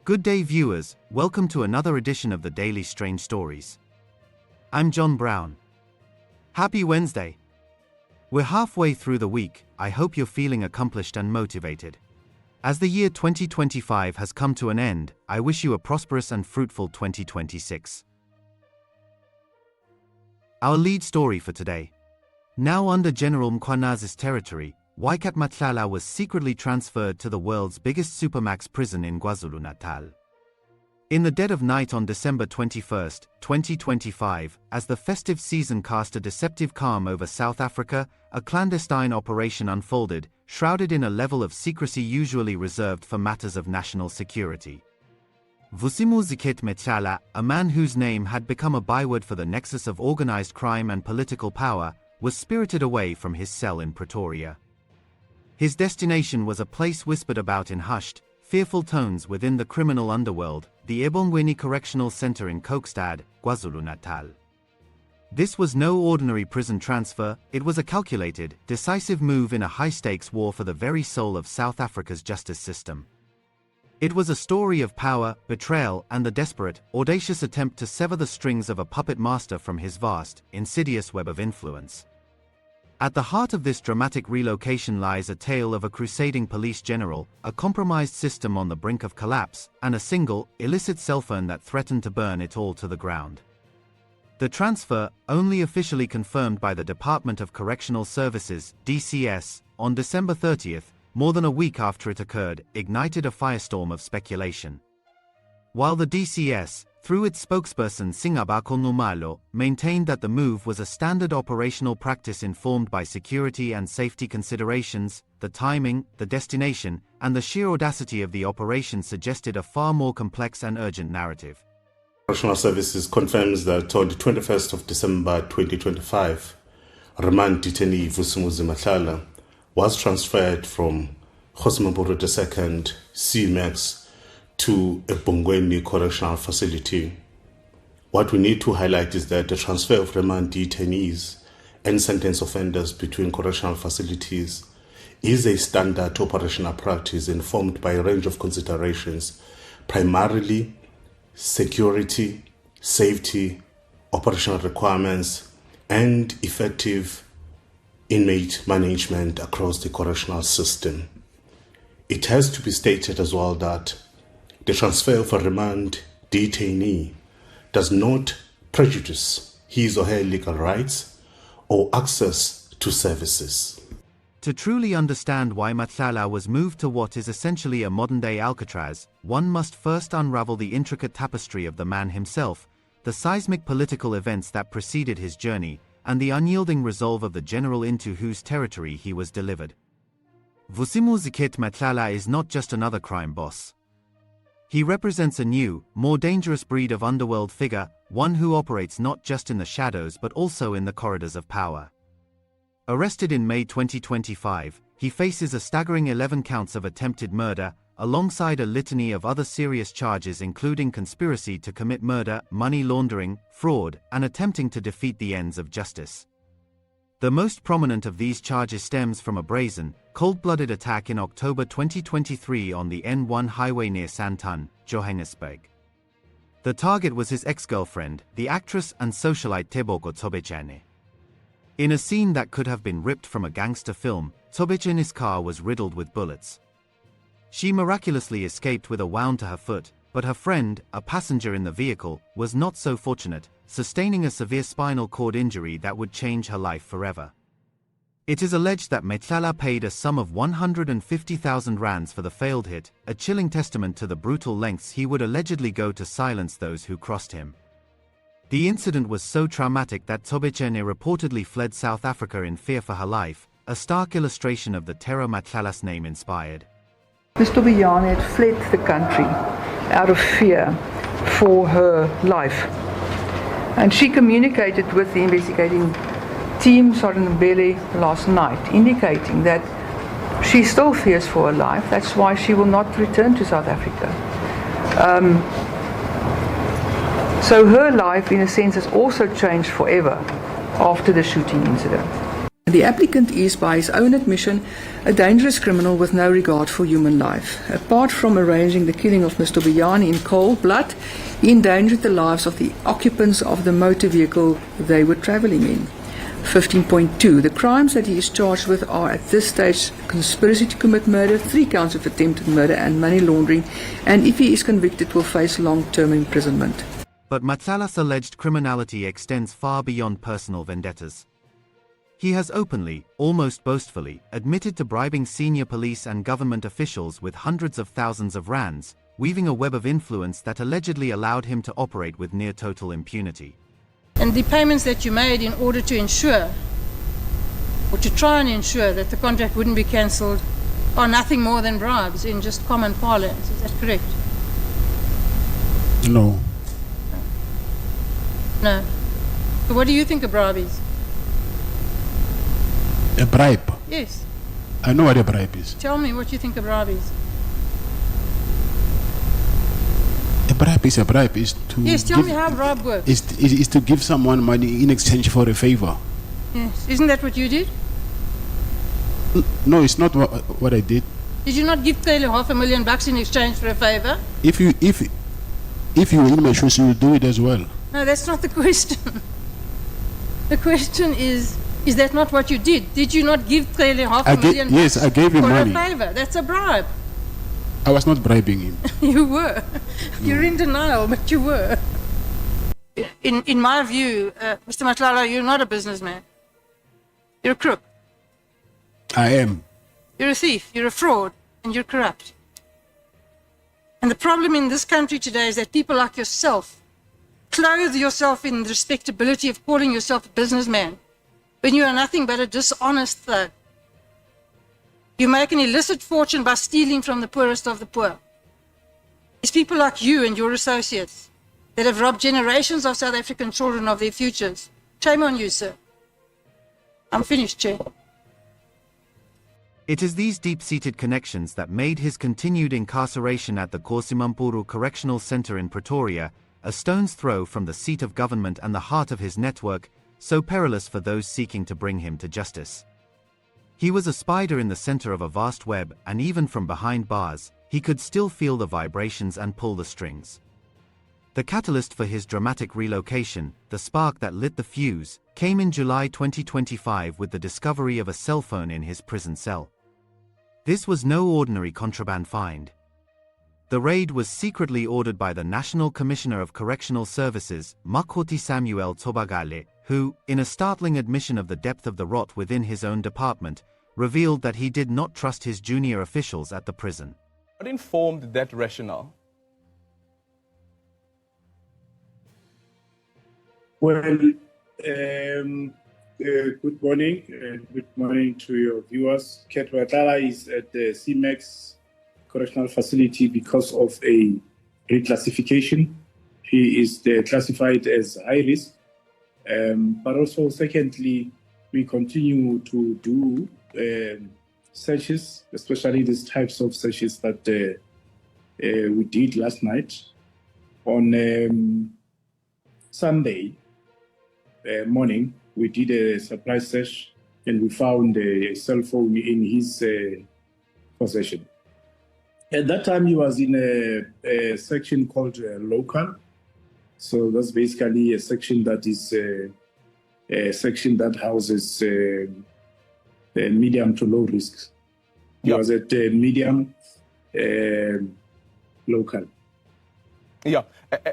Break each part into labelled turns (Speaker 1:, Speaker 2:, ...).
Speaker 1: Good day viewers, welcome to another edition of the Daily Strange Stories. I'm John Brown. Happy Wednesday. We're halfway through the week. I hope you're feeling accomplished and motivated. As the year 2025 has come to an end, I wish you a prosperous and fruitful 2026. Our lead story for today. Now under General Mkhwanazi's territory, Cat Matlala was secretly transferred to the world's biggest supermax prison in KwaZulu-Natal. In the dead of night on December 21, 2025, as the festive season cast a deceptive calm over South Africa, a clandestine operation unfolded, shrouded in a level of secrecy usually reserved for matters of national security. Vusimuzi Matlala, a man whose name had become a byword for the nexus of organized crime and political power, was spirited away from his cell in Pretoria. His destination was a place whispered about in hushed, fearful tones within the criminal underworld, the eBongweni Correctional Centre in Kokstad, KwaZulu-Natal. This was no ordinary prison transfer, it was a calculated, decisive move in a high-stakes war for the very soul of South Africa's justice system. It was a story of power, betrayal, and the desperate, audacious attempt to sever the strings of a puppet master from his vast, insidious web of influence. At the heart of this dramatic relocation lies a tale of a crusading police general, a compromised system on the brink of collapse, and a single, illicit cell phone that threatened to burn it all to the ground. The transfer, only officially confirmed by the Department of Correctional Services (DCS) on December 30, more than a week after it occurred, ignited a firestorm of speculation. While the DCS, through its spokesperson Singabakho Nxumalo, maintained that the move was a standard operational practice informed by security and safety considerations, the timing, the destination, and the sheer audacity of the operation suggested a far more complex and urgent narrative.
Speaker 2: Correctional Services confirms that on the 21st of December 2025, remand detainee Vusimuzi Matlala was transferred from Johannesburg II CMAX to a eBongweni correctional facility. What we need to highlight is that the transfer of remand detainees and sentence offenders between correctional facilities is a standard operational practice informed by a range of considerations, primarily security, safety, operational requirements, and effective inmate management across the correctional system. It has to be stated as well that the transfer of a remand detainee does not prejudice his or her legal rights or access to services.
Speaker 1: To truly understand why Matlala was moved to what is essentially a modern-day Alcatraz, one must first unravel the intricate tapestry of the man himself, the seismic political events that preceded his journey, and the unyielding resolve of the general into whose territory he was delivered. Vusimuzi Matlala is not just another crime boss. He represents a new, more dangerous breed of underworld figure, one who operates not just in the shadows but also in the corridors of power. Arrested in May 2025, he faces a staggering 11 counts of attempted murder, alongside a litany of other serious charges including conspiracy to commit murder, money laundering, fraud, and attempting to defeat the ends of justice. The most prominent of these charges stems from a brazen, cold-blooded attack in October 2023 on the N1 highway near Sandton, Johannesburg. The target was his ex-girlfriend, the actress and socialite Tebogo Thobejane. In a scene that could have been ripped from a gangster film, Thobejane's car was riddled with bullets. She miraculously escaped with a wound to her foot, but her friend, a passenger in the vehicle, was not so fortunate, sustaining a severe spinal cord injury that would change her life forever. It is alleged that Matlala paid a sum of 150,000 rands for the failed hit, a chilling testament to the brutal lengths he would allegedly go to silence those who crossed him. The incident was so traumatic that Thobejane reportedly fled South Africa in fear for her life, a stark illustration of the terror Matlala's name inspired.
Speaker 3: Ms. Thobejane had fled the country out of fear for her life. And she communicated with the investigating team, Sergeant Mbele, last night, indicating that she still fears for her life. That's why she will not return to South Africa. So her life, in a sense, has also changed forever after the shooting incident. The applicant is, by his own admission, a dangerous criminal with no regard for human life. Apart from arranging the killing of Mr. Thobejane in cold blood, he endangered the lives of the occupants of the motor vehicle they were travelling in. 15.2. The crimes that he is charged with are at this stage conspiracy to commit murder, 3 counts of attempted murder and money laundering, and if he is convicted will face long-term imprisonment.
Speaker 1: But Matlala's alleged criminality extends far beyond personal vendettas. He has openly, almost boastfully, admitted to bribing senior police and government officials with hundreds of thousands of rands, weaving a web of influence that allegedly allowed him to operate with near-total impunity.
Speaker 4: And the payments that you made in order to ensure, or to try and ensure that the contract wouldn't be cancelled, are nothing more than bribes in just common parlance. Is that correct?
Speaker 5: No.
Speaker 4: No. So what do you think a bribe is?
Speaker 5: A bribe?
Speaker 4: Yes.
Speaker 5: I know what a bribe is.
Speaker 4: Tell me what you think a bribe is.
Speaker 5: A bribe is to...
Speaker 4: Yes, tell me how a bribe works.
Speaker 5: Is to give someone money in exchange for a favor.
Speaker 4: Yes. Isn't that what you did?
Speaker 5: No, it's not what I did.
Speaker 4: Did you not give Taylor $500,000 in exchange for a favor?
Speaker 5: If you were in my shoes, you would do it as well.
Speaker 4: No, that's not the question. The question is that not what you did? Did you not give Taylor $500,000?
Speaker 5: Yes, I gave him money.
Speaker 4: For a favor. That's a bribe.
Speaker 5: I was not bribing him.
Speaker 4: You were. You're in denial, but you were. In my view, Mr. Matlala, you're not a businessman. You're a crook.
Speaker 5: I am.
Speaker 4: You're a thief, you're a fraud, and you're corrupt. And the problem in this country today is that people like yourself clothe yourself in the respectability of calling yourself a businessman when you are nothing but a dishonest thug. You make an illicit fortune by stealing from the poorest of the poor. It's people like you and your associates that have robbed generations of South African children of their futures. Shame on you, sir. I'm finished, Chair.
Speaker 1: It is these deep-seated connections that made his continued incarceration at the Vusimuzi Correctional Centre in Pretoria, a stone's throw from the seat of government and the heart of his network, so perilous for those seeking to bring him to justice. He was a spider in the center of a vast web, and even from behind bars, he could still feel the vibrations and pull the strings. The catalyst for his dramatic relocation, the spark that lit the fuse, came in July 2025 with the discovery of a cell phone in his prison cell. This was no ordinary contraband find. The raid was secretly ordered by the National Commissioner of Correctional Services, Mkhwanazi Samuel Thobejane, who, in a startling admission of the depth of the rot within his own department, revealed that he did not trust his junior officials at the prison.
Speaker 6: What informed that rationale?
Speaker 7: Well, good morning, and good morning to your viewers. Cat Matlala is at the CMAX Correctional Facility because of a reclassification. He is classified as high risk. But also, secondly, we continue to do searches, especially these types of searches that we did last night. On Sunday morning, we did a surprise search and we found a cell phone in his possession. At that time, he was in a section called local. So that's basically a section that is a section that houses medium to low risks. He was at medium local.
Speaker 6: Yeah,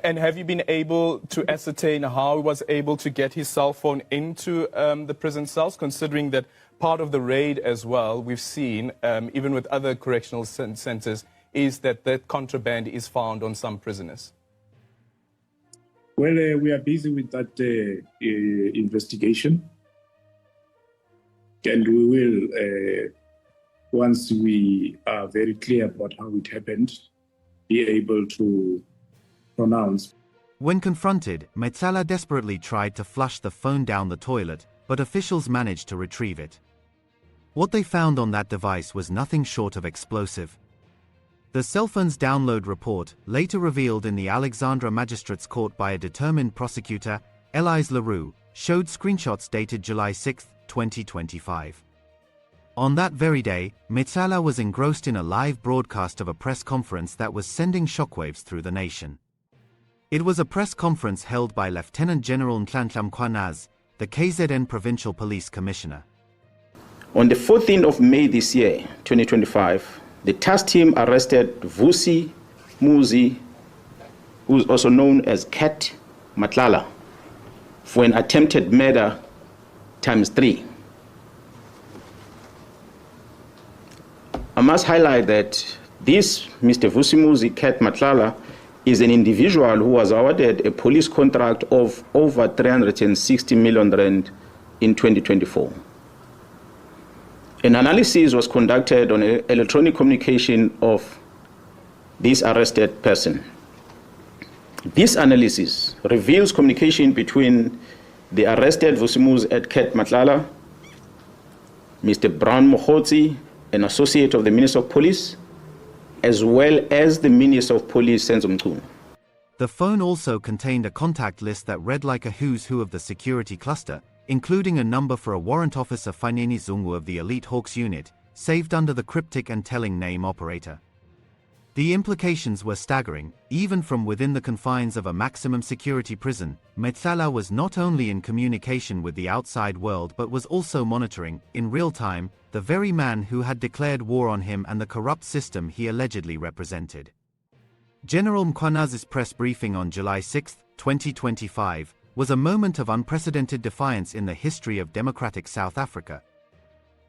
Speaker 6: and have you been able to ascertain how he was able to get his cell phone into the prison cells, considering that part of the raid as well, we've seen, even with other correctional centres, is that that contraband is found on some prisoners?
Speaker 7: Well, we are busy with that investigation, and we will, once we are very clear about how it happened, be able to pronounce.
Speaker 1: When confronted, Matlala desperately tried to flush the phone down the toilet, but officials managed to retrieve it. What they found on that device was nothing short of explosive. The cell phone's download report, later revealed in the Alexandra Magistrates Court by a determined prosecutor, Elise Leroux, showed screenshots dated July 6, 2025. On that very day, Matlala was engrossed in a live broadcast of a press conference that was sending shockwaves through the nation. It was a press conference held by Lieutenant General Nhlanhla Mkhwanazi, the KZN Provincial Police Commissioner.
Speaker 8: On the 14th of May this year, 2025, the task team arrested Vusimuzi, who is also known as Cat Matlala, for an attempted murder ×3. I must highlight that this Mr. Vusimuzi Cat Matlala is an individual who was awarded a police contract of over 360 million rand in 2024. An analysis was conducted on electronic communication of this arrested person. This analysis reveals communication between the arrested Vusimuzi at Cat Matlala, Mr. Brown Mokhotsi, an associate of the Minister of Police, as well as the Minister of Police, Sandton.
Speaker 1: The phone also contained a contact list that read like a who's who of the security cluster, including a number for a warrant officer Faneni Zungu of the Elite Hawks unit, saved under the cryptic and telling name operator. The implications were staggering. Even from within the confines of a maximum security prison, Matlala was not only in communication with the outside world but was also monitoring, in real time, the very man who had declared war on him and the corrupt system he allegedly represented. General Mkhwanazi's press briefing on July 6, 2025, was a moment of unprecedented defiance in the history of democratic South Africa.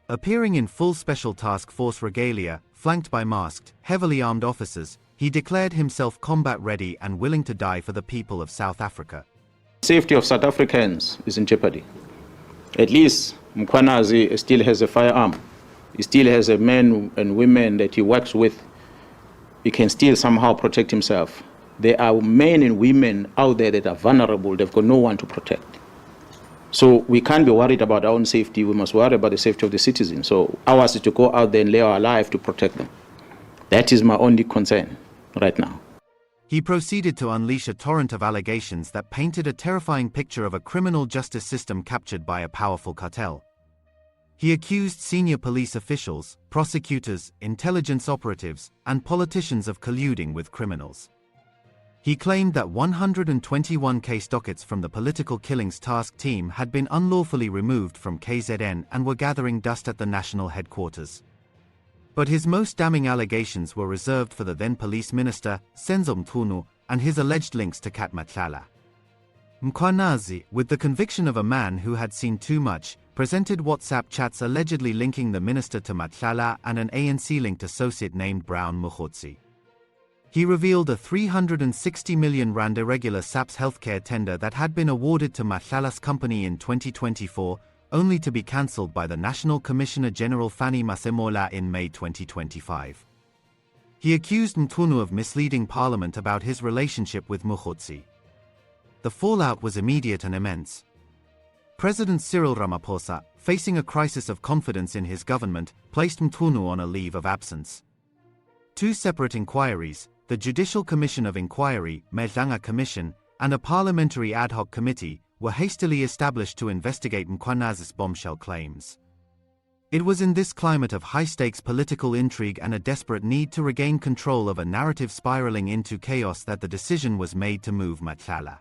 Speaker 1: Appearing in full Special Task Force regalia, flanked by masked, heavily armed officers, he declared himself combat-ready and willing to die for the people of South Africa.
Speaker 8: Safety of South Africans is in jeopardy. At least Mkhwanazi still has a firearm. He still has a men and women that he works with. He can still somehow protect himself. There are men and women out there that are vulnerable. They've got no one to protect. So we can't be worried about our own safety. We must worry about the safety of the citizens. So ours is to go out there and lay our life to protect them. That is my only concern right now.
Speaker 1: He proceeded to unleash a torrent of allegations that painted a terrifying picture of a criminal justice system captured by a powerful cartel. He accused senior police officials, prosecutors, intelligence operatives, and politicians of colluding with criminals. He claimed that 121 case dockets from the political killings task team had been unlawfully removed from KZN and were gathering dust at the national headquarters. But his most damning allegations were reserved for the then police minister, Sandton, and his alleged links to Cat Matlala. Mkhwanazi, with the conviction of a man who had seen too much, presented WhatsApp chats allegedly linking the minister to Matlala and an ANC-linked associate named Brown Mokhotsi. He revealed a 360 million rand irregular SAPS healthcare tender that had been awarded to Matlala's company in 2024, only to be cancelled by the National Commissioner General Fanny Masemola in May 2025. He accused Mkhunu of misleading Parliament about his relationship with Mokhotsi. The fallout was immediate and immense. President Cyril Ramaphosa, facing a crisis of confidence in his government, placed Mkhunu on a leave of absence. Two separate inquiries, the Judicial Commission of Inquiry, Medlanga Commission, and a parliamentary ad hoc committee, were hastily established to investigate Mkhwanazi's bombshell claims. It was in this climate of high-stakes political intrigue and a desperate need to regain control of a narrative spiraling into chaos that the decision was made to move Matlala.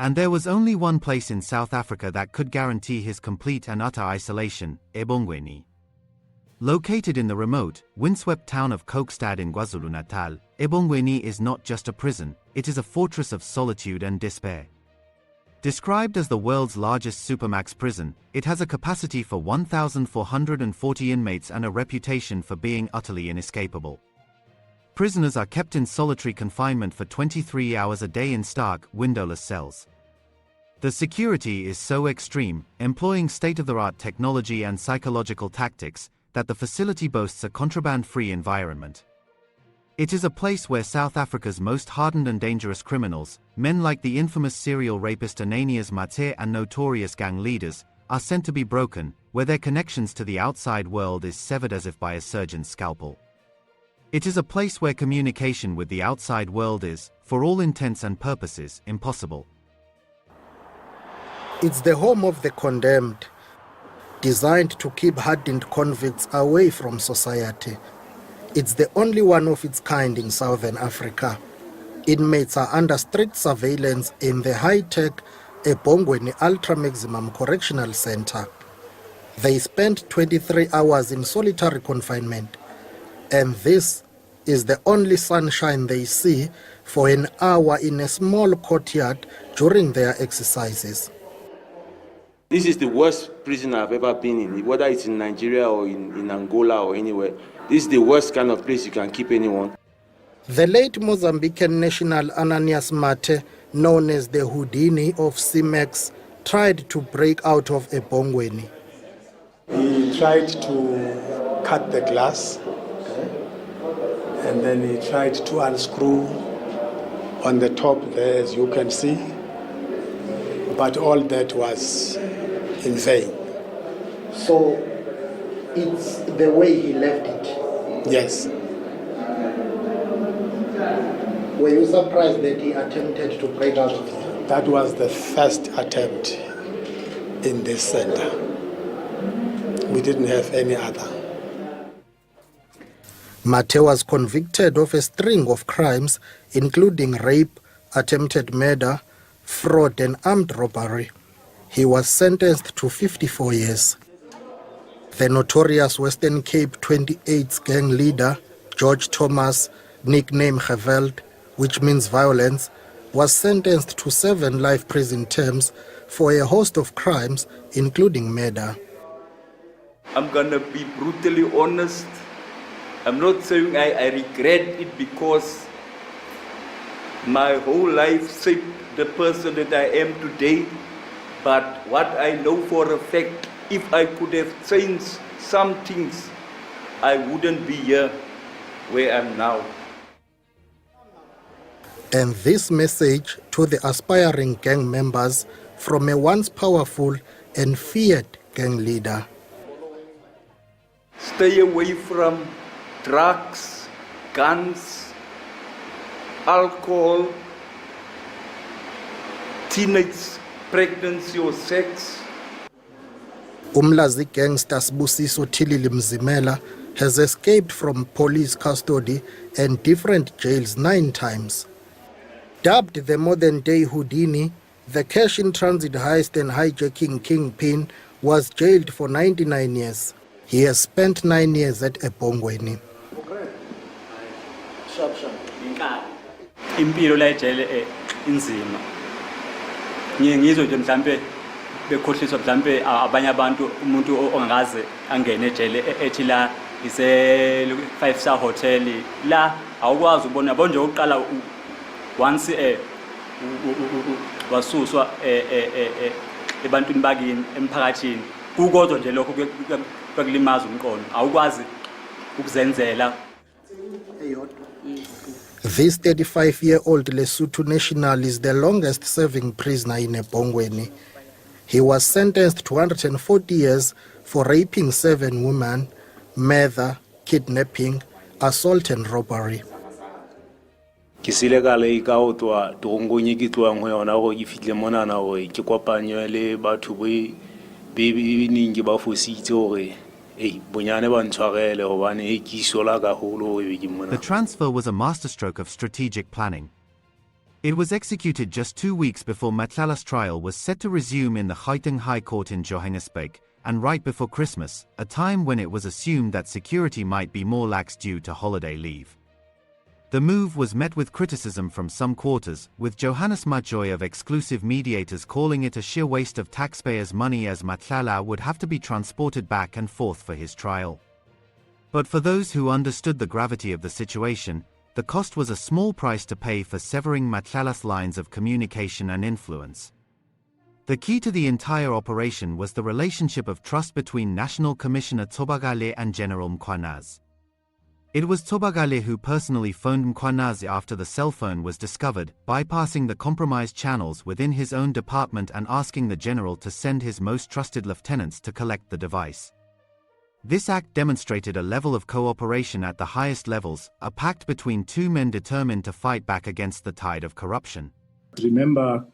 Speaker 1: And there was only one place in South Africa that could guarantee his complete and utter isolation, eBongweni. Located in the remote, windswept town of Kokstad in KwaZulu-Natal, eBongweni is not just a prison, it is a fortress of solitude and despair. Described as the world's largest supermax prison, it has a capacity for 1,440 inmates and a reputation for being utterly inescapable. Prisoners are kept in solitary confinement for 23 hours a day in stark, windowless cells. The security is so extreme, employing state-of-the-art technology and psychological tactics, that the facility boasts a contraband-free environment. It is a place where South Africa's most hardened and dangerous criminals, men like the infamous serial rapist Ananias Mate and notorious gang leaders, are sent to be broken, where their connections to the outside world is severed as if by a surgeon's scalpel. It is a place where communication with the outside world is, for all intents and purposes, impossible.
Speaker 9: It's the home of the condemned. designed to keep hardened convicts away from society. It's the only one of its kind in Southern Africa. Inmates are under strict surveillance in the high-tech eBongweni ultra-maximum Correctional Centre. They spend 23 hours in solitary confinement, and this is the only sunshine they see for an hour in a small courtyard during their exercises.
Speaker 10: This is the worst prison I've ever been in, whether it's in Nigeria or in Angola or anywhere. This is the worst kind of place you can keep anyone.
Speaker 9: The late Mozambican national Ananias Mate, known as the Houdini of CMEX, tried to break out of eBongweni.
Speaker 11: He tried to cut the glass, and then he tried to unscrew on the top there, as you can see, but all that was in vain.
Speaker 9: So it's the way he left it?
Speaker 11: Yes.
Speaker 9: Were you surprised that he attempted to break out of it?
Speaker 11: That was the first attempt in this center. We didn't have any other.
Speaker 9: Mate was convicted of a string of crimes, including rape, attempted murder, fraud and armed robbery. He was sentenced to 54 years. The notorious Western Cape 28's gang leader, George Thomas, nicknamed Geweld, which means violence, was sentenced to 7 life prison terms for a host of crimes, including murder.
Speaker 12: I'm gonna be brutally honest. I'm not saying I regret it because my whole life shaped the person that I am today. But what I know for a fact, if I could have changed some things, I wouldn't be here where I am now.
Speaker 9: And this message to the aspiring gang members from a once powerful and feared gang leader.
Speaker 12: Stay away from drugs, guns, alcohol, teenage pregnancy or sex.
Speaker 9: Umlazi gangster Sibusiso Tilili Mzimela has escaped from police custody and different jails 9 times. Dubbed the modern-day Houdini, the cash-in-transit heist and hijacking kingpin was jailed for 99 years. He has spent 9 years at eBongweni.
Speaker 13: Impilo la ejele inzima. Ngizwe nje mhlambe bekhohliswa mhlambe abanye abantu umuntu ongaze angene ejele ethi la ise 5-star hotel la awukwazi ubona bonje oqala once wasuswa ebantwini bakini emphakathini kukodwa nje lokho kwekulimaza umqondo awukwazi ukuzenzela.
Speaker 9: This 35-year-old Lesotho national is the longest-serving prisoner in eBongweni. He was sentenced to 140 years for raping 7 women, murder, kidnapping, assault and robbery.
Speaker 10: Ke sile ka le ka o twa torongonye ke tswang ho yona go ke fitle mona na go ke kopanya le batho be ningi ba fositse gore
Speaker 1: The transfer was a masterstroke of strategic planning. It was executed just 2 weeks before Matlala's trial was set to resume in the Gauteng High Court in Johannesburg, and right before Christmas, a time when it was assumed that security might be more lax due to holiday leave. The move was met with criticism from some quarters, with Johannes Majoy of exclusive mediators calling it a sheer waste of taxpayers' money as Matlala would have to be transported back and forth for his trial. But for those who understood the gravity of the situation, the cost was a small price to pay for severing Matlala's lines of communication and influence. The key to the entire operation was the relationship of trust between National Commissioner Thobejane and General Mkhwanazi. It was Thobejane who personally phoned Muanazi after the cell phone was discovered, bypassing the compromised channels within his own department and asking the general to send his most trusted lieutenants to collect the device. This act demonstrated a level of cooperation at the highest levels, a pact between two men determined to fight back against the tide of corruption.
Speaker 7: Remember,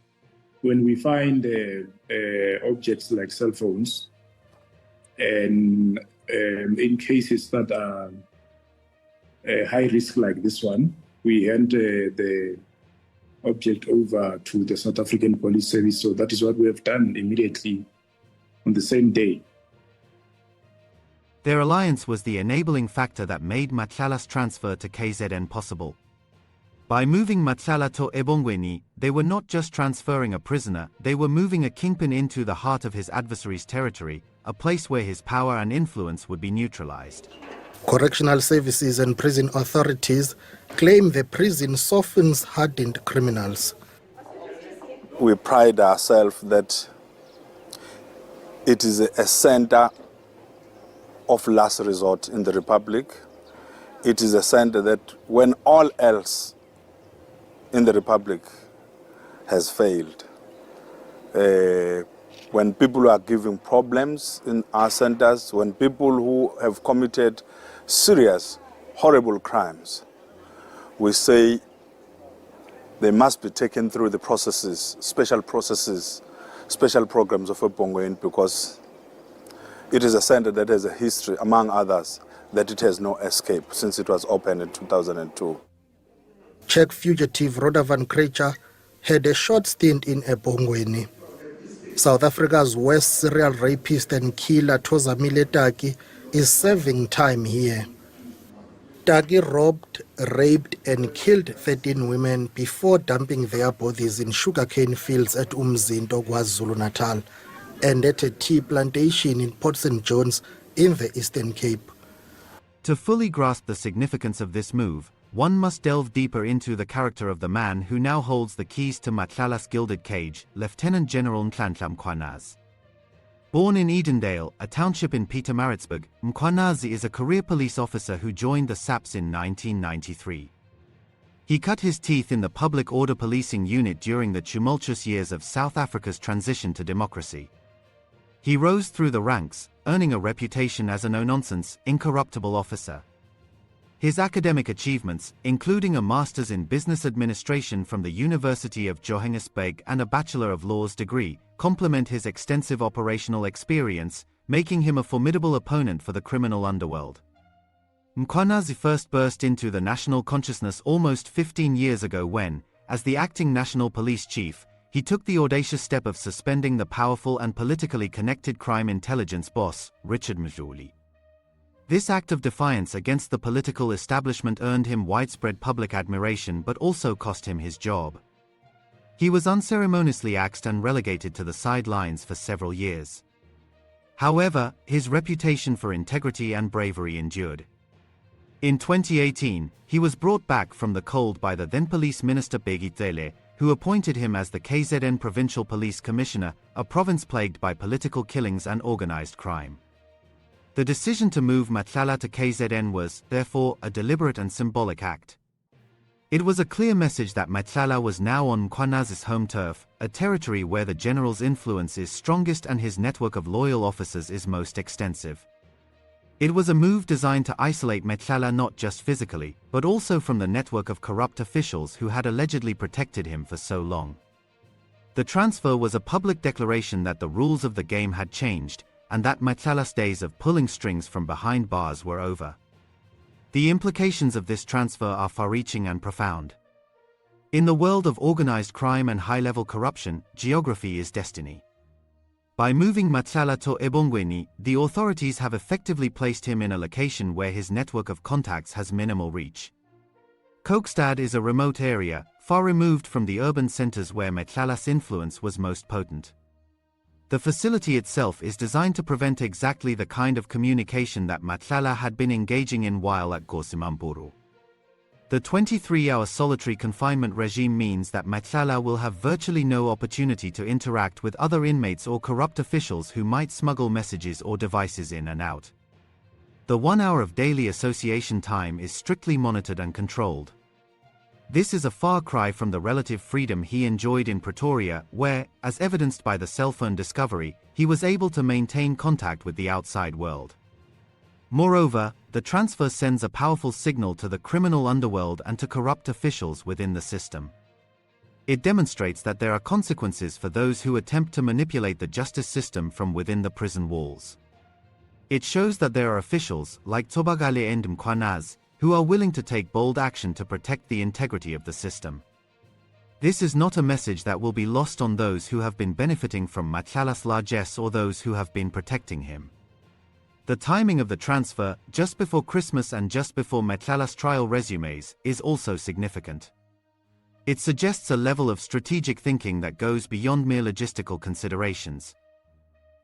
Speaker 7: when we find objects like cell phones, And in cases that are high risk like this one, we hand the object over to the South African Police Service. So that is what we have done immediately on the same day.
Speaker 1: Their alliance was the enabling factor that made Matlala's transfer to KZN possible. By moving Matlala to eBongweni, they were not just transferring a prisoner, they were moving a kingpin into the heart of his adversary's territory, a place where his power and influence would be neutralized.
Speaker 9: Correctional Services and prison authorities claim the prison softens hardened criminals.
Speaker 14: We pride ourselves that it is a center of last resort in the Republic. It is a center that when all else in the Republic has failed, when people are giving problems in our centers, when people who have committed serious, horrible crimes, we say they must be taken through the processes, special programs of eBongweni, because it is a center that has a history, among others, that it has no escape since it was opened in 2002.
Speaker 9: Czech fugitive Radovan Krejcir had a short stint in eBongweni. South Africa's worst serial rapist and killer Thozamile Taki is serving time here. Taki robbed, raped and killed 13 women before dumping their bodies in sugarcane fields at Umzinto, KwaZulu-Natal, and at a tea plantation in Port St. John's in the Eastern Cape.
Speaker 1: To fully grasp the significance of this move, one must delve deeper into the character of the man who now holds the keys to Matlala's gilded cage, Lieutenant General Nhlanhla Mkhwanazi. Born in Edendale, a township in Pietermaritzburg, Mkhwanazi is a career police officer who joined the SAPS in 1993. He cut his teeth in the public order policing unit during the tumultuous years of South Africa's transition to democracy. He rose through the ranks, earning a reputation as a no-nonsense, incorruptible officer. His academic achievements, including a Master's in Business Administration from the University of Johannesburg and a Bachelor of Laws degree, complement his extensive operational experience, making him a formidable opponent for the criminal underworld. Mkhwanazi first burst into the national consciousness almost 15 years ago when, as the acting National Police Chief, he took the audacious step of suspending the powerful and politically connected crime intelligence boss, Richard Mjoli. This act of defiance against the political establishment earned him widespread public admiration but also cost him his job. He was unceremoniously axed and relegated to the sidelines for several years. However, his reputation for integrity and bravery endured. In 2018, he was brought back from the cold by the then Police Minister Bheki Cele, who appointed him as the KZN Provincial Police Commissioner, a province plagued by political killings and organized crime. The decision to move Matlala to KZN was, therefore, a deliberate and symbolic act. It was a clear message that Matlala was now on Mkhwanazi's home turf, a territory where the general's influence is strongest and his network of loyal officers is most extensive. It was a move designed to isolate Matlala not just physically, but also from the network of corrupt officials who had allegedly protected him for so long. The transfer was a public declaration that the rules of the game had changed, and that Matlala's days of pulling strings from behind bars were over. The implications of this transfer are far-reaching and profound. In the world of organized crime and high-level corruption, geography is destiny. By moving Matlala to eBongweni, the authorities have effectively placed him in a location where his network of contacts has minimal reach. Kokstad is a remote area, far removed from the urban centers where Matlala's influence was most potent. The facility itself is designed to prevent exactly the kind of communication that Matlala had been engaging in while at Vusimuzi. The 23-hour solitary confinement regime means that Matlala will have virtually no opportunity to interact with other inmates or corrupt officials who might smuggle messages or devices in and out. The 1 hour of daily association time is strictly monitored and controlled. This is a far cry from the relative freedom he enjoyed in Pretoria, where, as evidenced by the cell phone discovery, he was able to maintain contact with the outside world. Moreover, the transfer sends a powerful signal to the criminal underworld and to corrupt officials within the system. It demonstrates that there are consequences for those who attempt to manipulate the justice system from within the prison walls. It shows that there are officials, like Tebogo Mkhwanazi, who are willing to take bold action to protect the integrity of the system. This is not a message that will be lost on those who have been benefiting from Matlala's largesse or those who have been protecting him. The timing of the transfer, just before Christmas and just before Matlala's trial resumes, is also significant. It suggests a level of strategic thinking that goes beyond mere logistical considerations.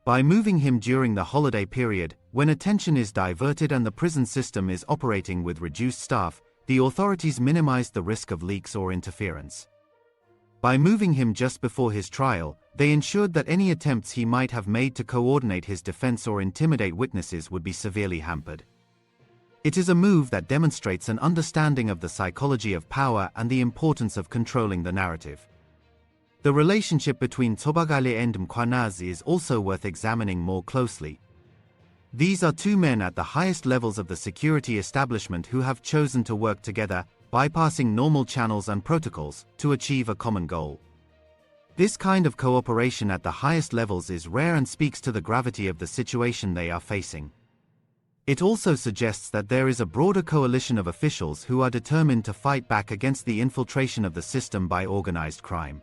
Speaker 1: By moving him during the holiday period, when attention is diverted and the prison system is operating with reduced staff, the authorities minimized the risk of leaks or interference. By moving him just before his trial, they ensured that any attempts he might have made to coordinate his defense or intimidate witnesses would be severely hampered. It is a move that demonstrates an understanding of the psychology of power and the importance of controlling the narrative. The relationship between Tebogo and Mkhwanazi is also worth examining more closely. These are two men at the highest levels of the security establishment who have chosen to work together, bypassing normal channels and protocols, to achieve a common goal. This kind of cooperation at the highest levels is rare and speaks to the gravity of the situation they are facing. It also suggests that there is a broader coalition of officials who are determined to fight back against the infiltration of the system by organized crime.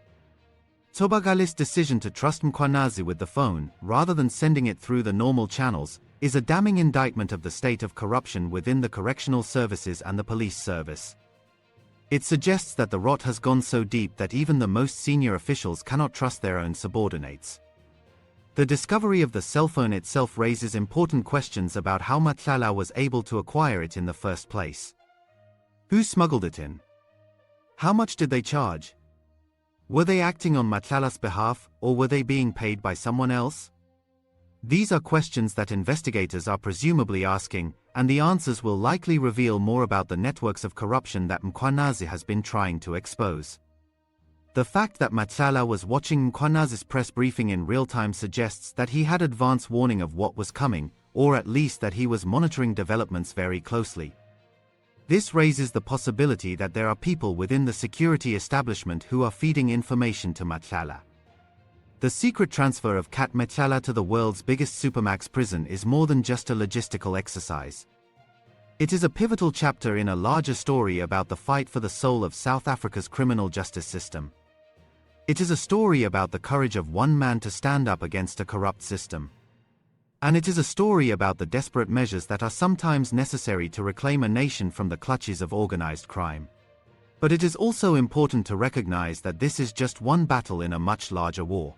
Speaker 1: Tebogo's decision to trust Mkhwanazi with the phone, rather than sending it through the normal channels, is a damning indictment of the state of corruption within the correctional services and the police service. It suggests that the rot has gone so deep that even the most senior officials cannot trust their own subordinates. The discovery of the cell phone itself raises important questions about how Matlala was able to acquire it in the first place. Who smuggled it in? How much did they charge? Were they acting on Matlala's behalf, or were they being paid by someone else? These are questions that investigators are presumably asking, and the answers will likely reveal more about the networks of corruption that Mkhwanazi has been trying to expose. The fact that Matlala was watching Mkhwanazi's press briefing in real time suggests that he had advance warning of what was coming, or at least that he was monitoring developments very closely. This raises the possibility that there are people within the security establishment who are feeding information to Matlala. The secret transfer of Cat Matlala to the world's biggest supermax prison is more than just a logistical exercise. It is a pivotal chapter in a larger story about the fight for the soul of South Africa's criminal justice system. It is a story about the courage of one man to stand up against a corrupt system. And it is a story about the desperate measures that are sometimes necessary to reclaim a nation from the clutches of organized crime. But it is also important to recognize that this is just one battle in a much larger war.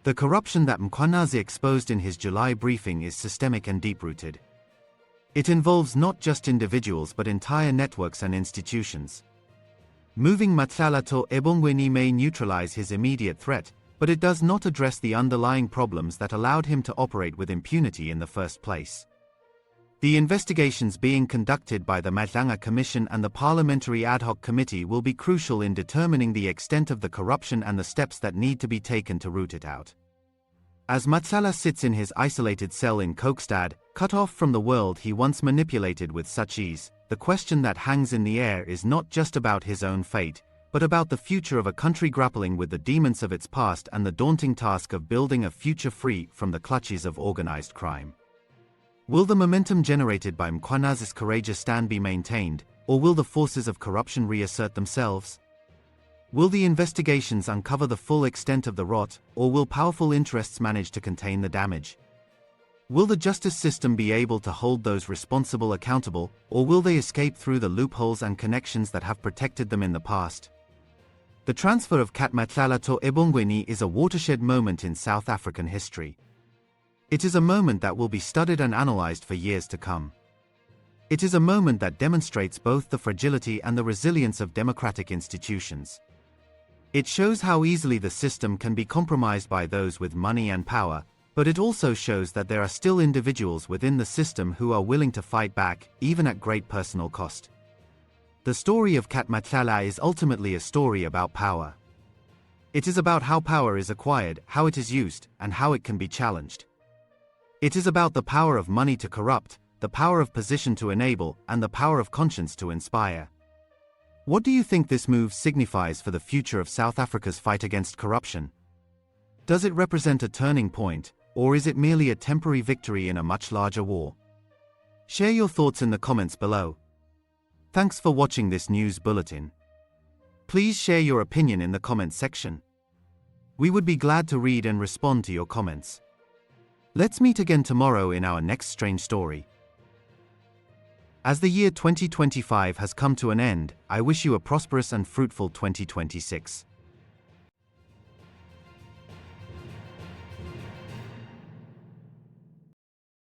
Speaker 1: The corruption that Mkhwanazi exposed in his July briefing is systemic and deep-rooted. It involves not just individuals but entire networks and institutions. Moving Matlala to eBongweni may neutralize his immediate threat, but it does not address the underlying problems that allowed him to operate with impunity in the first place. The investigations being conducted by the Nhlanhla Commission and the Parliamentary Ad Hoc Committee will be crucial in determining the extent of the corruption and the steps that need to be taken to root it out. As Matlala sits in his isolated cell in Kokstad, cut off from the world he once manipulated with such ease, the question that hangs in the air is not just about his own fate, but about the future of a country grappling with the demons of its past and the daunting task of building a future free from the clutches of organized crime. Will the momentum generated by Mkhwanazi's courageous stand be maintained, or will the forces of corruption reassert themselves? Will the investigations uncover the full extent of the rot, or will powerful interests manage to contain the damage? Will the justice system be able to hold those responsible accountable, or will they escape through the loopholes and connections that have protected them in the past? The transfer of Cat Matlala to eBongweni is a watershed moment in South African history. It is a moment that will be studied and analyzed for years to come. It is a moment that demonstrates both the fragility and the resilience of democratic institutions. It shows how easily the system can be compromised by those with money and power, but it also shows that there are still individuals within the system who are willing to fight back, even at great personal cost. The story of Cat Matlala is ultimately a story about power. It is about how power is acquired, how it is used, and how it can be challenged. It is about the power of money to corrupt, the power of position to enable, and the power of conscience to inspire. What do you think this move signifies for the future of South Africa's fight against corruption? Does it represent a turning point, or is it merely a temporary victory in a much larger war? Share your thoughts in the comments below. Thanks for watching this news bulletin. Please share your opinion in the comments section. We would be glad to read and respond to your comments. Let's meet again tomorrow in our next strange story. As the year 2025 has come to an end, I wish you a prosperous and fruitful 2026.